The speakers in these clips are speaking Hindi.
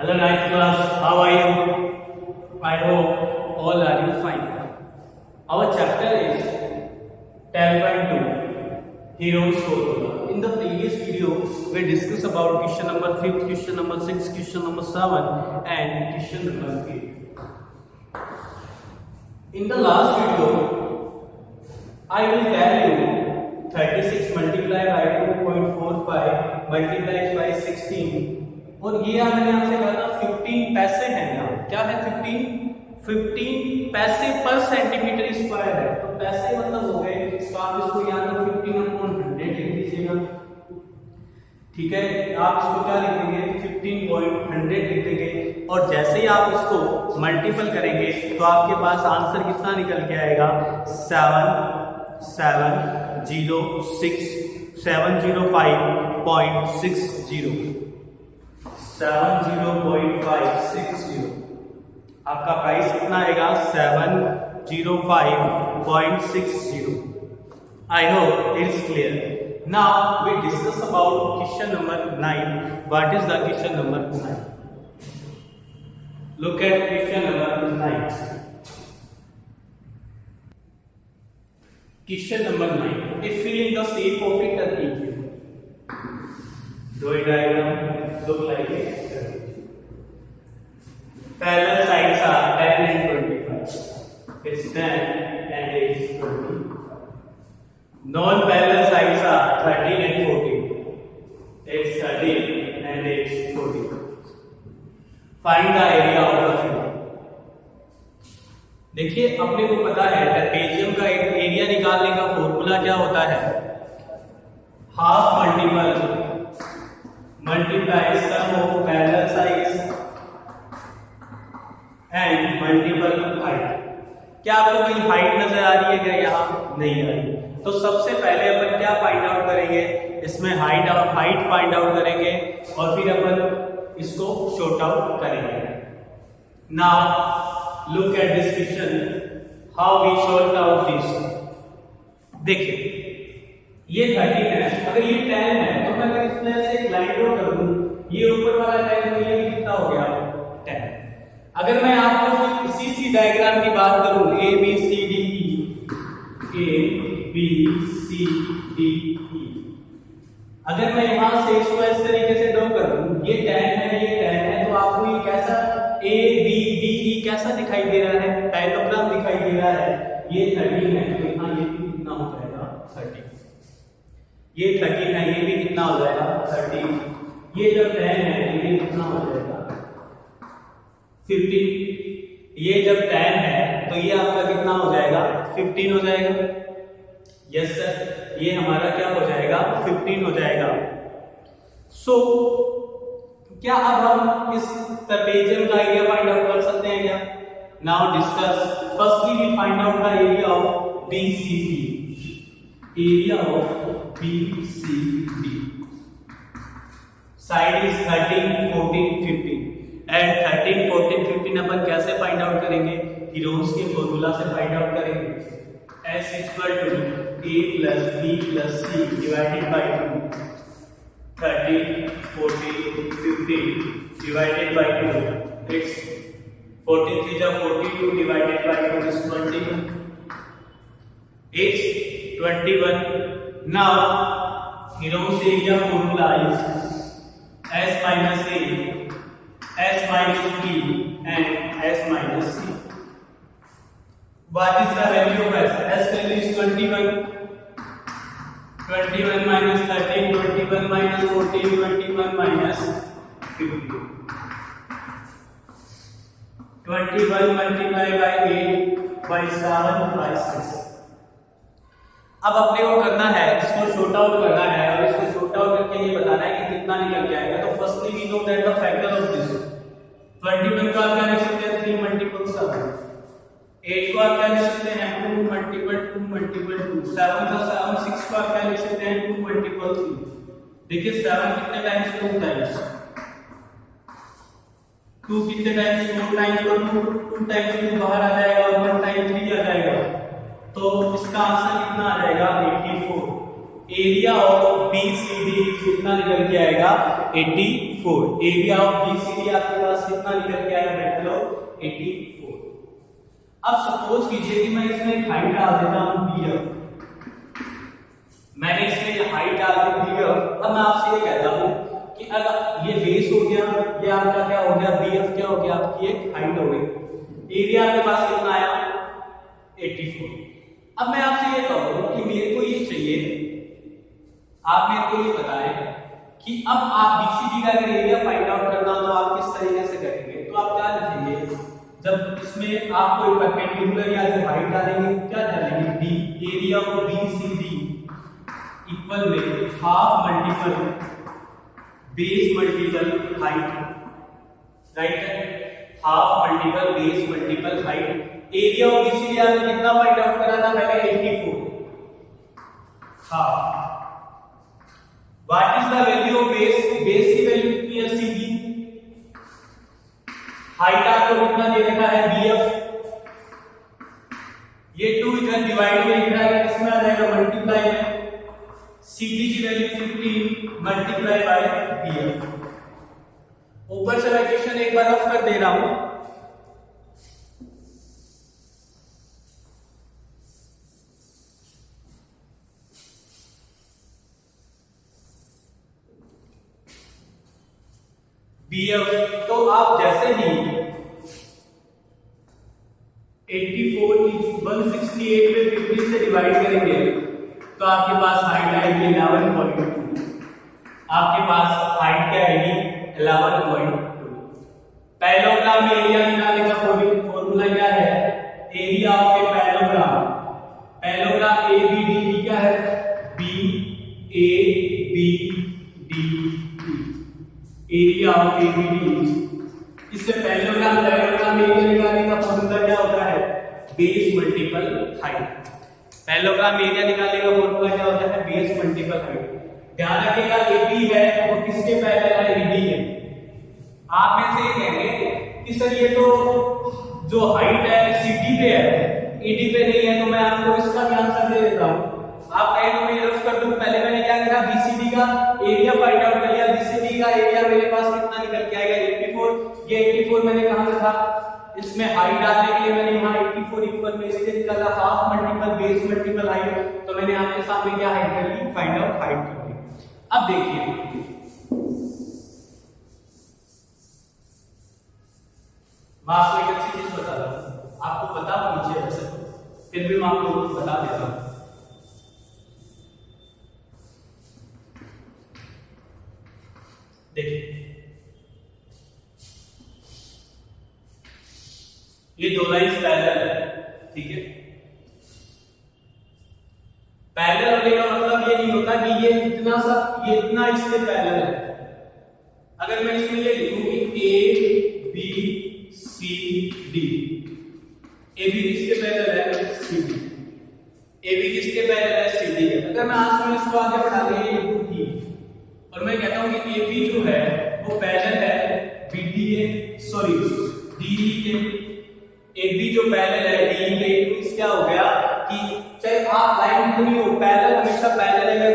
Hello ninth class, how are you? I hope all are you fine. Our chapter is 10.2 Heroes Formula. In the previous video, we discussed about question number 5, question number 6, question number 7 and question number 8. In the last video, I will tell you 36 multiplied by 2.45 multiplied by 16 और ये मैंने आपसे कहा था 15 पैसे हैं यहाँ, क्या है 15 पैसे पर सेंटीमीटर स्क्वायर है, तो पैसे मतलब हो गए, तो आप इसको या तो 15/100 लिख दीजिएगा, ठीक है। आप इसको क्या लिख देंगे 15.100 लिख देंगे और जैसे ही आप इसको मल्टीपल करेंगे तो आपके पास आंसर कितना निकल के आएगा 705.60 आपका प्राइस कितना आएगा 705.60। I hope it is clear. Now we discuss about question number 9. What is the question number 9? Look at question number 9. Question number 9. If fill in the shape of a turkey. Draw a diagram. Look like this. Parallel sides are 10 and 25. It's 10 and it's 20. Non-parallel sides are 13 and 14. It's 13 and it's 14. Find the area of the figure. देखिए अपने को पता है ट्रेपेजियम का एक एरिया निकालने का फॉर्मूला क्या होता है, half multiply sum of parallel sides and multiple height. क्या आपको कोई हाइट नजर आ रही है क्या, यहाँ नहीं आ रही, तो सबसे पहले अपन क्या फाइंड आउट करेंगे, इसमें हाइट फाइंड आउट करेंगे और फिर अपन इसको शॉर्ट आउट करेंगे। Now look at this question, how we short out this. देखिए ये 13 है, अगर ये 10 है तो मैं अगर इसमें से एक लाइन ड्रॉ कर दूं, ये ऊपर वाला 10 तो ये कितना हो गया 10। अगर मैं आपको इसी सी डायग्राम की बात करूं ए बी सी डी ई, अगर मैं यहां से इसको इस तरीके से ड्रॉ कर दूं, ये 10 है, तो आपको ये कैसा ए बी डी ई कैसा दिखाई दे रहा है, पैरेललोग्राम दिखाई दे रहा है। ये 13 है तो यहां ये भी कितना हो जाएगा 30, ये 13 है ये भी कितना हो जाएगा 30, ये जब 10 है तो ये कितना हो जाएगा 15, ये जब 10 है तो ये आपका कितना हो जाएगा 15 हो जाएगा। यस सर, ये हमारा क्या हो जाएगा 15 हो जाएगा। सो क्या अब हम इस ट्रेपेजियम का एरिया फाइंड आउट कर सकते हैं क्या? Now discuss, firstly we find out the area of BCD। Area of BCD side is 13, 14, 15 and 13, 14, 15 अपन कैसे फाइंड आउट करेंगे, हीरोज के फॉर्मूला से फाइंड आउट करेंगे। S equal to A plus B plus C divided by 2, 13, 14, 15 divided by 2, it's 14 3 जा 42 divided by 2 is 21, it's 21. Now hero's area formula is S minus A, S minus B and S minus C. What is the value of S? S value is 21. 21 minus 13, 21 minus 14, 21 minus 15. 21 multiplied by 8 by 7 by 6. अब अपने को करना है, इसको शॉर्ट आउट करना है और इसको शॉर्ट आउट करके ये बताना है कि कितना निकल के आएगा। तो firstly we know that the factor of this 21 का क्या लिख सकते हैं 3 मल्टीपल 7, 8 को आप क्या लिख सकते हैं 2 मल्टीपल 2, 7 का 7, 6 को आप क्या लिख सकते हैं 2 मल्टीपल 3। देखिए 7 कितने टाइम्स 2 टाइम्स, 2 कितने टाइम्स 4 टाइम्स, तो 2 टाइम्स 2 बाहर आ जाएगा और 1 टाइम 3 आ जाएगा, तो इसका आंसर कितना आ जाएगा 84। एरिया ऑफ BCD कितना निकल के आएगा 84। एरिया ऑफ BCD आपके पास कितना निकल के आएगा देख लो 84। अब सपोज कीजिए कि मैं इसमें एक हाइट डाल देता हूं BF, मैंने इसमें हाइट डाल दी BF। अब मैं आपसे ये कहता हूं कि अगर ये बेस हो गया, ये आपका क्या हो गया BF, क्या हो गया आपकी एक हाइट हो गई, एरिया आपके पास कितना आया 84। अब मैं आपसे ये कहूं कि मेरे को ये चाहिए, आप मेरे को ये बताएं कि अब आप BCD का अगर एरिया फाइंड आउट करना हो तो आप किस तरीके से करेंगे। तो आप क्या लिखेंगे, जब इसमें आप कोई परपेंडिकुलर या जो हाइट डालेंगे क्या डालेंगे B, area of BCD equal में half multiple base multiple height, right है, half multiple base multiple height. Area of BCD आपने कितना फाइंड आउट करा था पहले 84, half. What is the value of base, base की वैल्यू कितनी है CD, हाइट आपको कितना दे रखा है BF, ये 2 इधर डिवाइड में लिख रहा है, किसमें आ जाएगा मल्टीप्लाई में, CD की वैल्यू 15 मल्टीप्लाई बाय BF। ऊपर से मैं इक्वेशन एक बार रफ कर दे रहा हूं, BF। तो आप जैसे ही 84 168 में 50 से डिवाइड करेंगे तो आपके पास हाइट आएगी 11.2, आपके पास हाइट क्या आएगी 11.2। पैरेललोग्राम में एरिया निकालने का फॉर्मूला क्या है, area of a parallelogram, parallelogram ABD क्या है BABD, एरिया ऑफ ABD। इससे पैरेललोग्राम में एरिया निकालने का फॉर्मूला क्या होता है बेस मल्टीपल हाइट। पैरेललोग्राम में एरिया निकालने का फॉर्मूला क्या होता है बेस मल्टीपल हाइट। ध्यान रखिएगा AB है वो किसके पैरेलल है, AD है। आप में से ये कहेंगे कि सर ये तो जो हाइट है CD पे है AD पे नहीं है, तो मैं आपको इसका भी आंसर दे देता हूं। आप कहें तो मैं ये रफ कर दूं, पहले मैंने क्या करा BCD का एरिया फाइंड आउट कर लिया, BCD का एरिया मेरे पास कितना निकल के आएगा 84। ये 84 मैंने कहां से था, इसमें हाइट डालने के लिए मैंने यहां 84 इक्वल में इसके निकाला half multiple base multiple height, तो मैंने आपके सामने क्या हाइट कर ली, फाइंड आउट हाइट कर ली। अब देखिए मैं आपको एक अच्छी चीज बता रहा हूं, आपको पता पूछे वैसे फिर भी मैं आपको बता देता हूं। देखिए ये दो लाइंस पैरेलल है, ठीक है। पैरेलल होने का मतलब ये नहीं होता कि ये इतना सा ये इतना इससे पैरेलल है। अगर मैं इसमें ये लिखूं कि ABCD, AB किसके पैरेलल है CD, AB किसके पैरेलल है CD है। अगर मैं आज में इसको आगे बढ़ा दिया और मैं कहता हूं कि AB जो है वो पैरेलल है DE के, AB जो पैरेलल है DE के, इस क्या हो गया कि चाहे आप लाइन कितनी हो पैरेलल हमेशा पैरेलल है,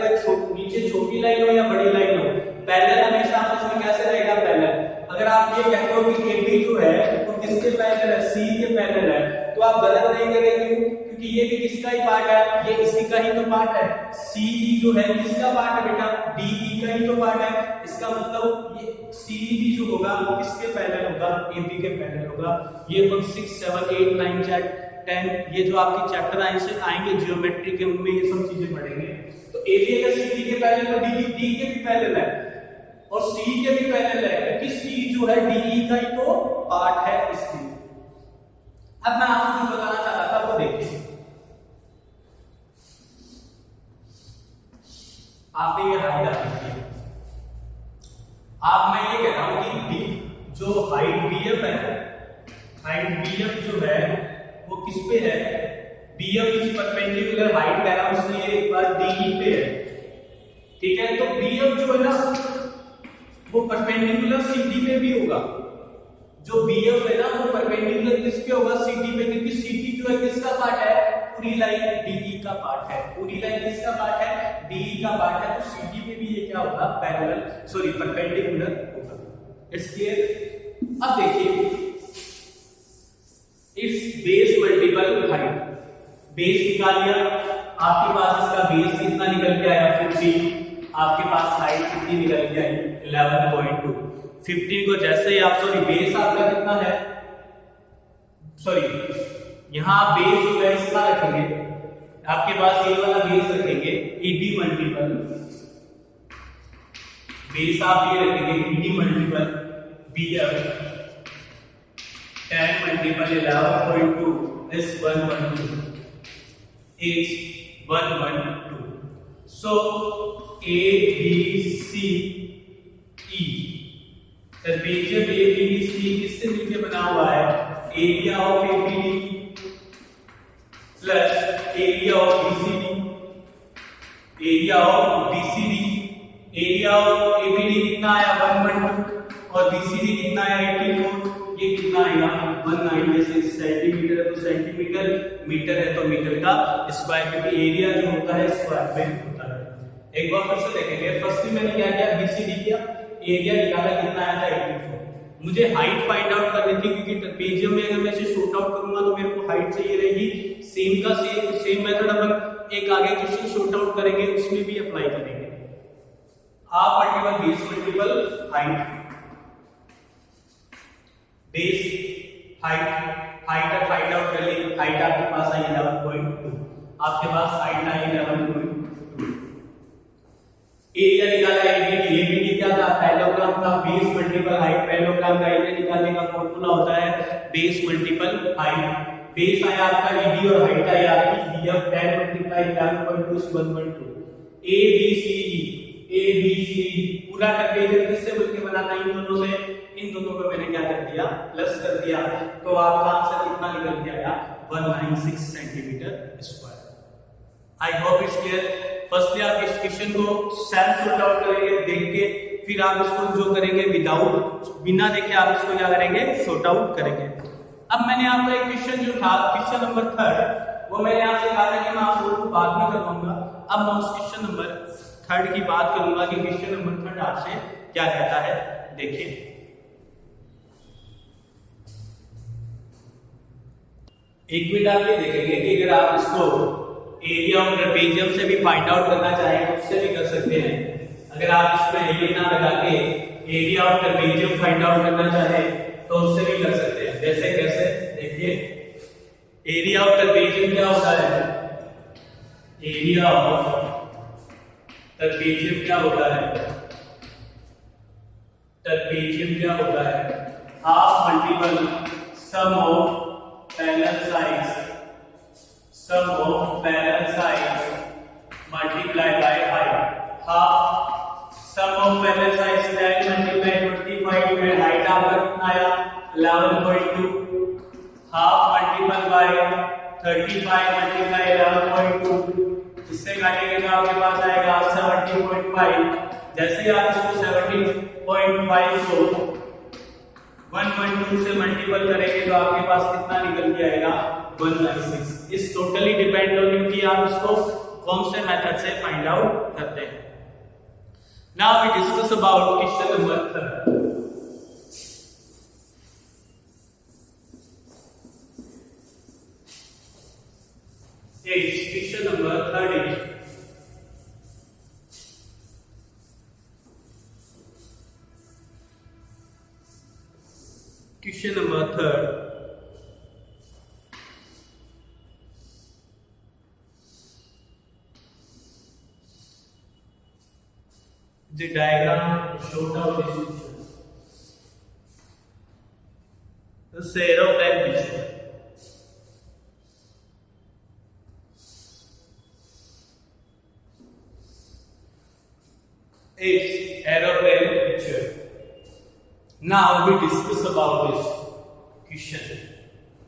नीचे छोटी लाइन हो या बड़ी लाइन हो, पैरेलल हमेशा आपस में कैसे रहेगा पैरेलल। अगर आप ये कहते हो कि AB जो है वो किसके पैरेलल है C के पैरेलल है, तो आप गलत नहीं करेंगे क्योंकि ये भी किसका ही पार्ट है, ये इसी का ही तो पार्ट है। CE जो है किसका पार्ट है बेटा, DE का ही तो पार्ट है। इसका मतलब ये CE जो होगा वो किसके पैरेलल होगा, AB के पैरेलल होगा। ये हम 6 7 8 9 10 ये जो आपके चैप्टर आएंगे ज्योमेट्री के, उनमें ये सब चीजें पढ़ेंगे। तो AB अगर CD के पैरेलल है, DE के भी पैरेलल है और C के भी पैरेलल है, क्योंकि C जो है DE का ही तो पार्ट है इसलिए। अब मैं आपको जो बताना चाहता था वो देखिए, आपने ये हाइट डाली है, आप मैं ये कह रहा हूं कि जो हाइट BF है, हाइट BF जो है वो किस पे है, BF इज परपेंडिकुलर हाइट कह रहा हूं इसलिए एक बार DE पे है, ठीक है। तो BF जो है ना वो परपेंडिकुलर CD पे भी होगा, जो BF है ना वो परपेंडिकुलर किस पे होगा, CD पे, क्योंकि CD जो है किसका पार्ट है पूरी लाइन डीई का पार्ट है, पूरी लाइन किसका पार्ट है, डीई का पार्ट है, तो सीडी में भी ये क्या होगा, पैरेलल सॉरी परपेंडिकुलर होगा। It's clear. अब देखिए it's base multiple height, base निकाल लिया, आपके पास इसका बेस कितना निकल के आया 50, आपके पास हाइट कितनी निकल के आई 11.2। 15 को जैसे ही आप सॉरी बेस आपका कितना है, सॉरी यहां आप बेस जो है इसका रखेंगे, आपके पास ये वाला बेस रखेंगे ईडी मल्टीपल, बेस आप ये रखेंगे ED multiple BF 10 multiple 11.2 is 112 is 112। So A B C E trapezium ABCD किससे मिलकर बना हुआ है, area of ABD plus area of BCD, area of BCD, area of ABD कितना आया 112 और BCD कितना आया 84, ये कितना आएगा 196 सेंटीमीटर, तो सेंटीमीटर, मीटर है तो मीटर का स्क्वायर, क्योंकि एरिया जो होता है स्क्वायर में होता है। एक बार फिर से देखेंगे, फर्स्टली मैंने क्या किया, BCD किया, एरिया निकाला, कितना आया था 84। मुझे हाइट फाइंड आउट करनी थी, क्योंकि ट्रापेजियम में अगर मैं इसे शॉर्ट आउट करूंगा तो मेरे को हाइट चाहिए रहेगी, सेम का सेम मेथड अपन एक आगे क्वेश्चन शॉर्ट आउट करेंगे उसमें भी अप्लाई करेंगे। Half multiple base multiple height, base height, height find out कर ली, हाइट आपके पास आई 11.2, आपके पास हाइट आई 11.2, एरिया निकाला एबीडी, एबीडी क्या था पैरेललोग्राम था, बेस मल्टीपल हाइट, पैरेललोग्राम का एरिया निकालने का फार्मूला होता है बेस मल्टीपल हाइट, बेस आया आपका ईडी और हाइट आया आपकी बीएफ 10 मल्टीप्लाई 11.2 is 112। एबीसीडी पूरा ट्रापेजियम किससे मिलकर बना था, इन दोनों से, इन दोनों को मैंने क्या कर दिया प्लस कर दिया, तो आपका आंसर कितना निकल के आया 196 centimetre square. I hope it's clear. Firstly आप इस क्वेश्चन को सेल्फ सॉर्ट आउट करेंगे देख के, फिर आप इसको जो करेंगे विदाउट बिना देखे आप इसको क्या करेंगे सॉर्ट आउट करेंगे। अब मैंने आपको एक क्वेश्चन जो था क्वेश्चन नंबर 3 वो मैंने आपसे कहा था कि मैं आप लोगों को बाद में करवाऊंगा, अब मैं उस क्वेश्चन नंबर 3 की बात करूंगा कि क्वेश्चन नंबर 3 आपसे क्या कहता है। देखिए एक मिनट आप ये देखेंगे कि अगर आप इसको एरिया ऑफ ट्रापेजियम से भी फाइंड आउट करना चाहें तो उससे भी कर सकते हैं। अगर आप इसमें एरिया ना लगा के area of trapezium find out करना चाहें तो उससे भी कर सकते हैं। जैसे कैसे, देखिए एरिया ऑफ ट्रापेजियम क्या होता है, एरिया ऑफ ट्रापेजियम क्या होता है, ट्रापेजियम क्या होता है half multiple sum of parallel sides, sum of parallel sides multiplied by height, half sum of parallel sides 10 multiplied 25 में height आपका कितना आया 11.2, half multiplied by 35 multiplied 11.2, इससे काटेंगे तो आपके पास आएगा 70.5। जैसे आप इसको 70.5 को 1.2 से मल्टीपल करेंगे तो आपके पास कितना निकल के आएगा 196। इस टोटली डिपेंड ऑन यू कि आप इसको कौन से मेथड से फाइंड आउट करते हैं। Now we discuss about question number 3। Question number 3 question number 3 the diagram showed out this picture, the aeroplane picture. It's aeroplane picture. Now we discuss about this question.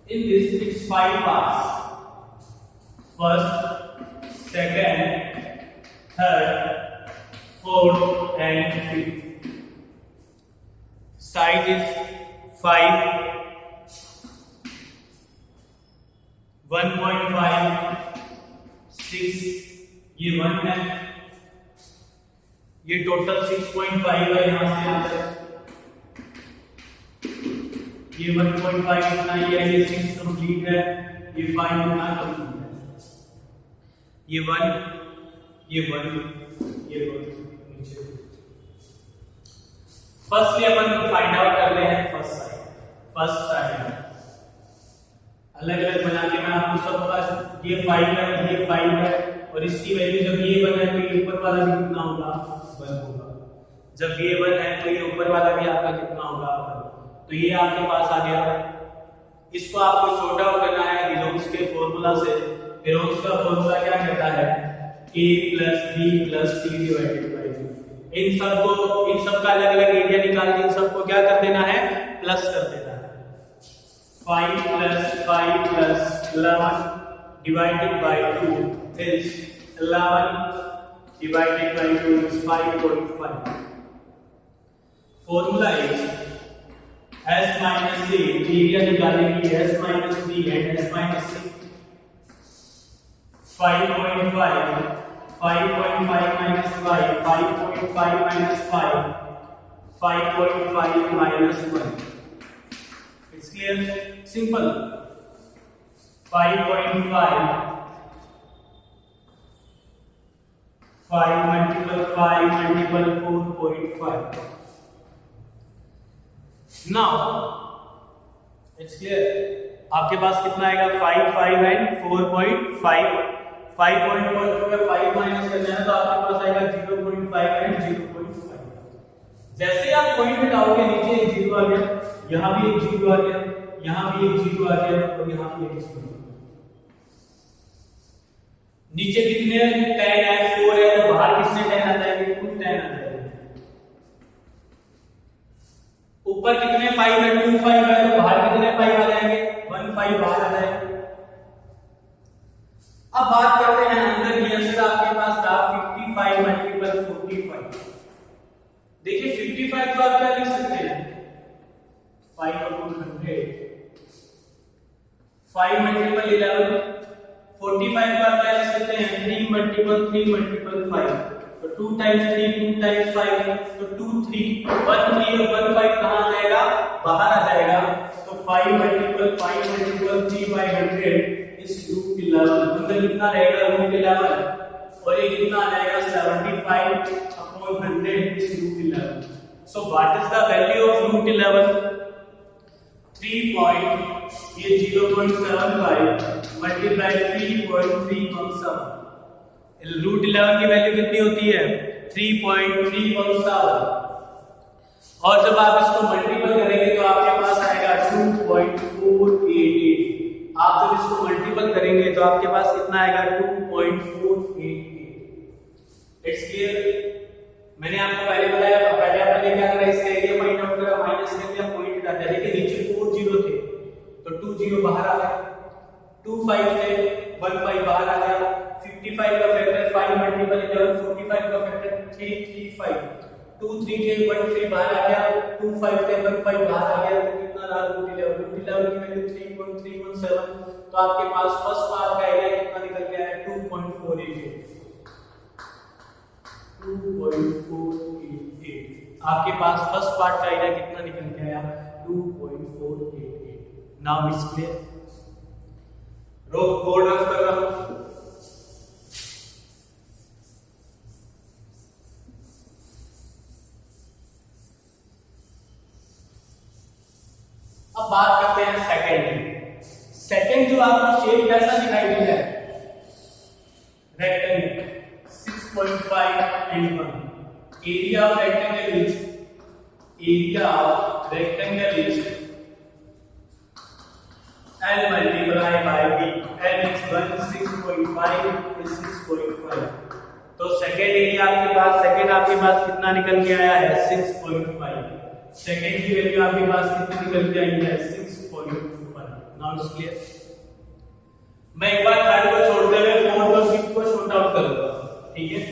In this it's 5 parts. First, second, third, fourth and fifth. Size is 5. 1.56 ये 1 है, ये टोटल 6.5 है यहां से यहां तक, ये 1.5 इतना ये 6 कंप्लीट है, ये 5 इतना कंप्लीट है, ये 1 ये 1 ये 1 नीचे। फर्स्टली अपन फाइंड आउट कर रहे हैं फर्स्ट साइड अलग अलग बना के मैं आपको सब पास ये 5 है और इसकी वैल्यू जब ये 1 है तो ये ऊपर वाला भी कितना होगा 1 होगा, जब ये 1 है तो ये ऊपर वाला भी आपका कितना होगा 1, तो ये आपके पास आ गया। इसको आपको शॉर्ट आउट करना है हेरोन्स के फॉर्मूला से। हेरोन्स का फॉर्मूला क्या कहता है a + b + c divided by 2। इन सब का अलग अलग एरिया निकाल के इन सबको क्या कर देना है प्लस कर देना है। 5 + 5 + 11 divided by 2 is 11 divided by 2 is 5.5. Formula is s minus a area निकालेंगे s minus b and s minus c। 5.5 minus 5 5.5 minus 5 5.5 minus 1। It's clear? Simple। 5.5 5 multiple 5 multiple 4.5। Now it's clear। आपके पास कितना आएगा 5 5 and 4.5। 5.5 माइनस करना है तो आपके पास आएगा 0.5 and 0.5। जैसे आप पॉइंट हटाओगे नीचे एक 0 आ गया, यहां भी एक 0 आ गया, यहां भी एक 0 आ गया और यहां भी एक 0। नीचे कितने 10 है 4 है तो बाहर कितने 10 आ जाएंगे 2 10 आ जाएंगे। ऊपर कितने 5 है 2 5 है तो बाहर कितने 5 आ जाएंगे 1 5 बाहर आ जाएंगे। अब बात करते हैं अंदर ये आंसर आपके पास था 55 मल्टीपल 45। देखिए 55 तो आप क्या लिख सकते हैं 5/100 5 मल्टीपल 11। 45 को आप क्या लिख सकते हैं 3 मल्टीपल 5। तो 2 टाइम्स 3 2 टाइम्स 5 तो 2 3 1 3 और 1 5 कहां आ जाएगा बाहर आ जाएगा। तो 5 मल्टीपल 3/100 इस रूट 11 अंदर कितना रहेगा रूट 11 और ये कितना आ जाएगा 75/100 इस root 11। So what is the value of root 11 ये 0.75 मल्टीप्लाई 3.317। रूट 11 की वैल्यू कितनी होती है 3.317 और जब आप इसको मल्टीपल करेंगे तो आपके पास आएगा 2.488। आप जब इसको मल्टीपल करेंगे तो आपके पास कितना आएगा 2.488। It's clear. मैंने आपको पहले बताया पहले आपने क्या करा इसका एरिया फाइंड आउट करा माइनस कर दिया पॉइंट हटा दिया। देखिए नीचे 4 0 थे तो 2 0 बाहर आ गया, 2 5 थे 1 5 बाहर आ गया। 55 का फैक्टर 5 मल्टीपल 11 45 का फैक्टर 335 2 3 थे 1 3 बाहर आ गया 2 5 थे 1 5 बाहर आ गया तो कितना रहा रूट 11 की वैल्यू 3.317। तो आपके पास फर्स्ट पार्ट का एरिया कितना निकल गया है 2.488। आपके पास फर्स्ट पार्ट का एरिया कितना निकल के आया 2.488। Now it's clear. रो कोड रफ कर रहा हूं। अब बात करते हैं सेकंड जो आपको शेप कैसा दिखाई दे रहा है rectangle 6.5 and 1। area of rectangle is L multiply by B। L is 6.5 is 6.5। तो सेकंड एरिया आपके पास कितना निकल के आया है 6.5। सेकंड की वैल्यू आपके पास कितनी निकल के आई है 6.5। Now it's clear. मैं एक बार थर्ड को छोड़ते हुए फोर्थ और फिफ्थ को शॉर्ट आउट करूंगा, ठीक है।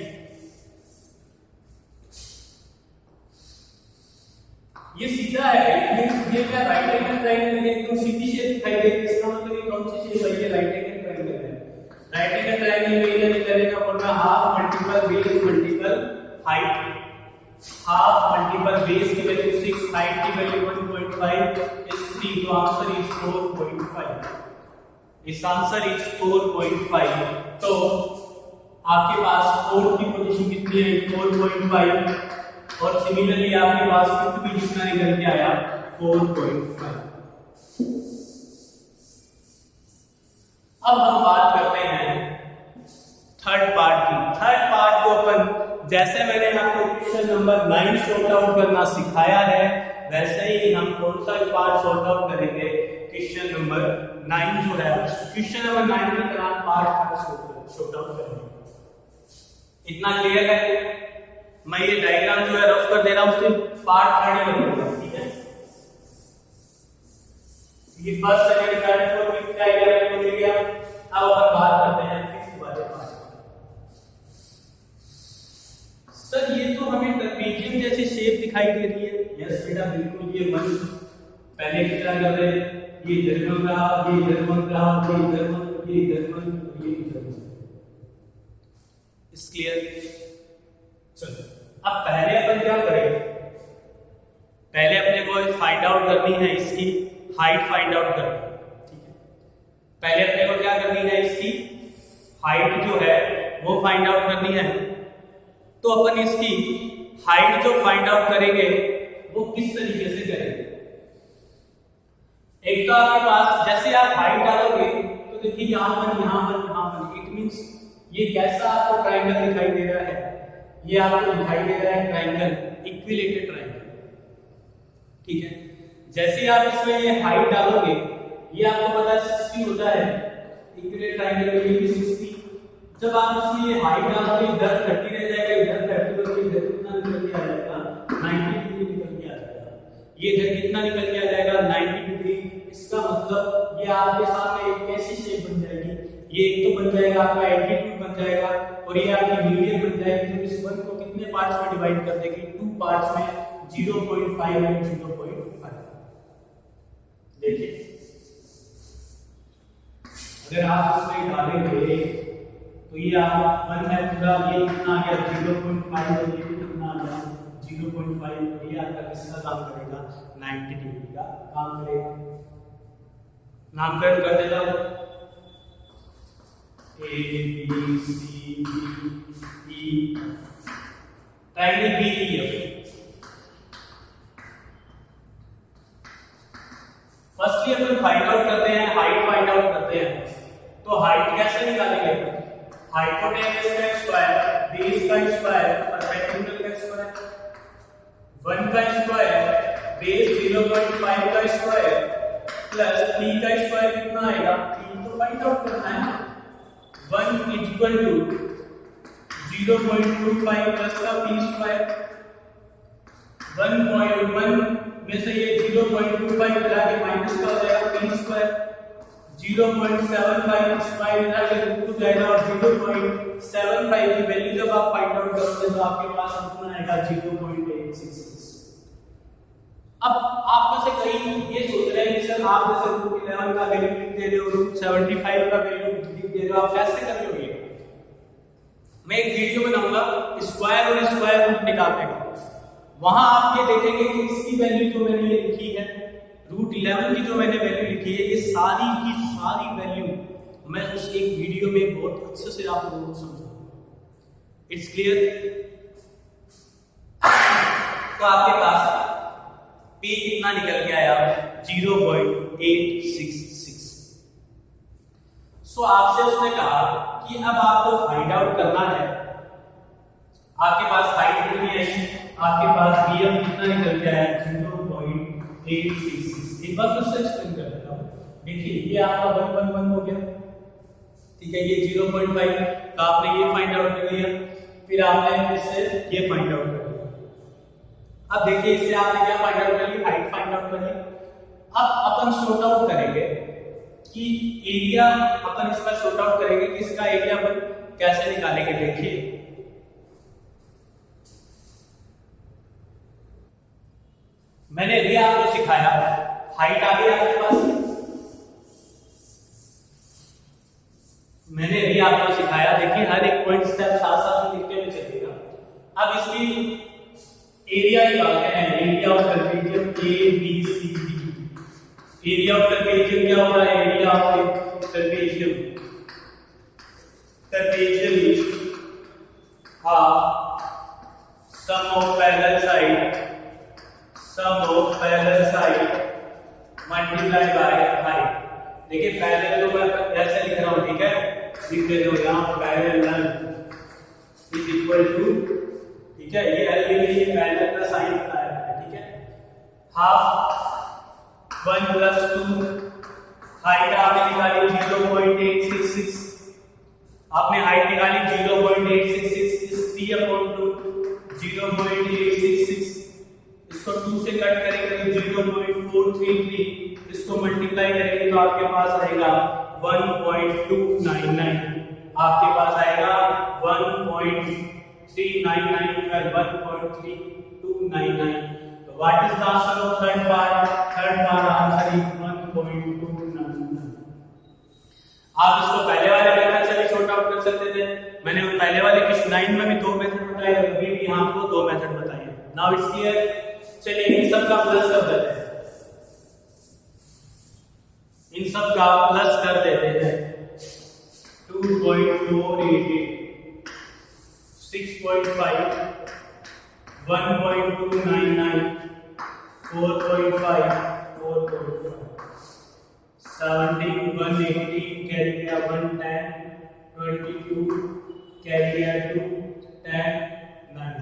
ये सीधा है, ये क्या राइट एंगल ट्रायंगल है, एकदम सीधी शेप दिखाई दे रही है, इसका मतलब ये कौन सी शेप है, ये राइट एंगल ट्रायंगल है। राइट एंगल ट्रायंगल में इधर निकलेगा formula half multiple base multiple height. Half multiple base की वैल्यू 6, हाइट की वैल्यू 1.5 is 3, तो आंसर इज 4.5। इस आंसर इज 4.5। तो आपके पास 4 की पोजीशन कितनी है, 4.5, और सिमिलरली आपके पास फिफ्थ भी कितना निकल के आया, 4.5। अब हम बात करते हैं थर्ड पार्ट की। थर्ड पार्ट को अपन, जैसे मैंने आपको क्वेश्चन नंबर 9 सॉर्ट आउट करना सिखाया है, वैसे ही हम कौन सा पार्ट सॉर्ट आउट करेंगे, क्वेश्चन नंबर 9 जो है, क्वेश्चन नंबर 9 की तरह पार्ट सॉर्ट आउट करेंगे। इतना क्लियर है? मैं ये डायग्राम जो है रफ कर दे रहा हूं, सिर्फ पार्ट थर्ड ही बनाऊंगा, ठीक है? ये first second third fourth fifth diagram को मिल गया। अब अपन बात करते हैं फिफ्थ वाले पार्ट। सर ये तो हमें ट्रेपेजियम जैसी शेप दिखाई दे रही है। यस बेटा बिल्कुल, ये वन पहले की तरह कर रहे हैं, ये इधर रहा, ये इधर रहा, ये इधर, ये इधर, ये इधर। इस क्लियर? चलो अब पहले अपन क्या करेंगे, पहले अपने को फाइंड आउट करनी है इसकी हाइट, फाइंड आउट करनी है, ठीक है? पहले अपने को क्या करनी है, इसकी हाइट जो है वो फाइंड आउट करनी है। तो अपन इसकी हाइट जो फाइंड आउट करेंगे वो किस तरीके से करेंगे? एक तो आपके पास जैसे आप हाइट डालोगे तो देखिए यहां पर, यहां पर, यहां पर, इट मींस ये कैसा आपको ट्रायंगल दिखाई दे रहा है, ये आपको दिखाई दे रहा है ट्रायंगल, इक्विलेटरल ट्रायंगल, ठीक है? जैसे ही आप इसमें ये हाइट डालोगे, ये आपको पता है 60 होता है, इक्विलेटरल ट्रायंगल के लिए 60। जब आप इसमें ये हाइट डालोगे, इधर 30 रह जाएगा, इधर 30 बल्कि इधर कितना निकल के आ जाएगा, 90 डिग्री निकल के आ जाएगा। ये इधर कितना निकल के आ जाएगा, 90 डिग्री। इसका मतलब ये आपके सामने एक कैसी शेप बन जाएगी, ये एक तो बन जाएगा आपका एल्टीट्यूड बन जाएगा, और ये आपकी मीडियन बन जाएगी, जो इस वन को कितने पार्ट्स में डिवाइड कर देगी, 2 पार्ट्स में, 0.5 और 0.5। देखिए अगर आप इसमें डालेंगे तो ये आप वन है पूरा, ये कितना आ गया 0.5, और ये कितना आ गया 0.5, ये आपका किसका काम करेगा, 90 डिग्री का काम करेगा। नामकरण कर देता हूं, A B C D E triangle BEF। Firstly अपन फाइंड आउट करते हैं, हाइट फाइंड आउट करते हैं। तो हाइट कैसे निकालेंगे, हाइपोटेनस का स्क्वायर, बेस का स्क्वायर, परपेंडिकुलर का स्क्वायर, 1 का स्क्वायर, बेस 0.5 का स्क्वायर प्लस 3 का स्क्वायर कितना आएगा, 3 तो फाइंड आउट करना है ना। 1 इक्वल टू 0.25 प्लस का p स्क्वायर, 1.1 में से ये 0.25 मिला के माइनस का हो जाएगा p स्क्वायर, 0.75 स्क्वायर मिला के रूट हो जाएगा, और 0.75 की वैल्यू जब आप फाइंड आउट करोगे तो आपके पास कितना आएगा, 0.866। अब आप में से कई ये सोच रहे हैं कि सर आप जैसे रूट 11 का वैल्यू लिख दे रहे हो, रूट 75 का वैल्यू लिख दे रहे हो, आप कैसे कर रहे हो? ये मैं एक वीडियो बनाऊंगा स्क्वायर और स्क्वायर रूट निकालने का, वहां आप ये देखेंगे कि इसकी वैल्यू जो मैंने ये लिखी है, रूट 11 की जो मैंने वैल्यू लिखी है, ये सारी की सारी वैल्यू मैं उस एक वीडियो में बहुत अच्छे से आप लोगों को समझाऊंगा। It's clear? तो आपके पास P कितना निकल के आया, 0.866। सो आपसे उसने कहा कि अब आपको फाइंड आउट करना है, आपके पास हाइट कितनी है, आपके पास BF कितना निकल के आया, 0.866। एक बार फिर से एक्सप्लेन कर देता हूं। देखिए ये आपका 111 हो गया, ठीक है, ये 0.5 का आपने ये फाइंड आउट कर लिया, फिर आपने इससे ये फाइंड आउट कर लिया। अब देखिए इससे आपने क्या फाइंड आउट कर लिया, हाइट फाइंड आउट कर लिया। अब अपन सॉर्ट आउट करेंगे कि एरिया, अपन इसका सॉर्ट आउट करेंगे कि इसका एरिया अपन कैसे निकालेंगे। देखिए मैंने भी आपको सिखाया, हाइट आ गई आपके पास, मैंने भी आपको सिखाया। देखिए हर एक पॉइंट स्टेप साथ साथ लिखते हुए चलिएगा। अब इसकी एरिया की बात करें, area of trapezium A B C D. Area of trapezium क्या होगा? Area of trapezium, trapezium is half sum of parallel side, sum of parallel side multiply by height. देखिए पैरेलल तो मैं ऐसे लिख रहा हूं, ठीक है, लिख देते हो यहां पैरेलल इज इक्वल टू, ठीक है, ये एल के लिए पैरेलल का साइन बताया है, ठीक है, हाफ 1 + 2, हाइट आपने निकाली 0.866, आपने हाइट निकाली 0.866, इस 3/2 0.866, इसको 2 से कट करेंगे तो 0.433, इसको मल्टीप्लाई करेंगे तो आपके पास आएगा 1.299, आपके पास आएगा 1.399 और 1.3299। तो what is the answer of third part? Third part answer is 1.299। आप इसको पहले वाले मेथड से भी शॉर्ट आउट कर सकते थे। मैंने पहले वाले किस 9 में भी 2 मेथड बताए, अभी भी यहां आपको 2 मेथड बताए। Now it's clear. चलिए इन सब का प्लस कर देते हैं, इन सब का प्लस कर देते हैं। 2.488, 6.5, 1.299, 4.5, 4.5, 17, 118 कैरी किया 110, 22 कैरी किया 2, 10, 9।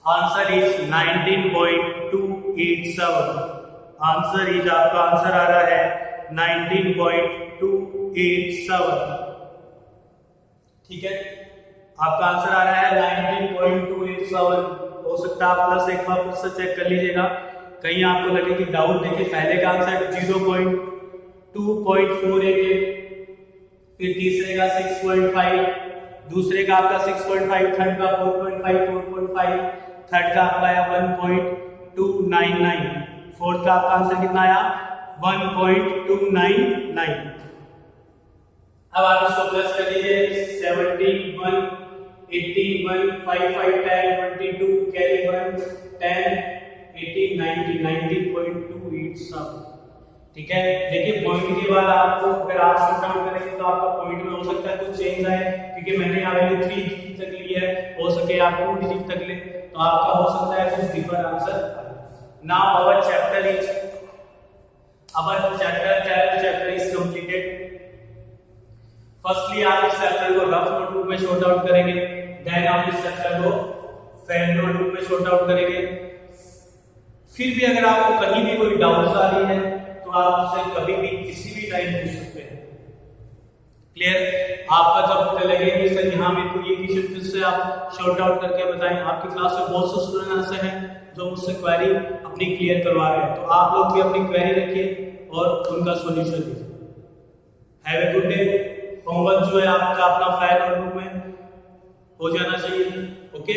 Answer is 19.287। आंसर इज आपका आंसर आ रहा है 19.287, ठीक है, आपका आंसर आ रहा है 19.287। हो सकता है आप प्लस एक बार फिर से चेक कर लीजिएगा, कहीं आपको लगे कि डाउट। देखिए पहले का आंसर 0.2.488, फिर तीसरे का 6.5, दूसरे का आपका 6.5, थर्ड का 4.5, 4.5, थर्ड का आपका आया 1.299, फोर्थ का आपका आंसर कितना आया 1.299। अब आप इसको प्लस कर लीजिए 17, 1, 81, 55, 10, 22 कैरी 1, 10, 18, 90, 19.287, ठीक है। देखिए पॉइंट के बाद आपको अगर आप शॉर्ट आउट करेंगे तो आपका पॉइंट में हो सकता है कुछ चेंज आए, क्योंकि मैंने यहाँ वैल्यू 3 डिजिट तक ली है, हो सके आप 2 डिजिट तक ले, तो आपका हो सकता है कुछ different answer. Now our chapter 12 chapter is completed. Firstly आप इस चैप्टर को रफ नोटबुक में शॉर्ट आउट करेंगे, देन आप इस चैप्टर को पेन नोटबुक में शॉर्ट आउट करेंगे। फिर भी अगर आपको कहीं भी कोई डाउट्स आ रही है तो आप उससे कभी भी किसी भी टाइम पूछ सकते हैं। क्लियर? आपका जब लगे कि सर यहाँ मेरे को ये क्वेश्चन फिर से आप शॉर्ट आउट करके बताएं, आपकी क्लास में बहुत से स्टूडेंट ऐसे हैं जो मुझसे क्वेरी अपनी क्लियर करवा रहे हैं, तो आप लोग भी अपनी क्वेरी रखिए और उनका सॉल्यूशन दीजिए। Have a good day. Homework जो है आपका अपना फाइल नोटबुक में हो जाना चाहिए। ओके।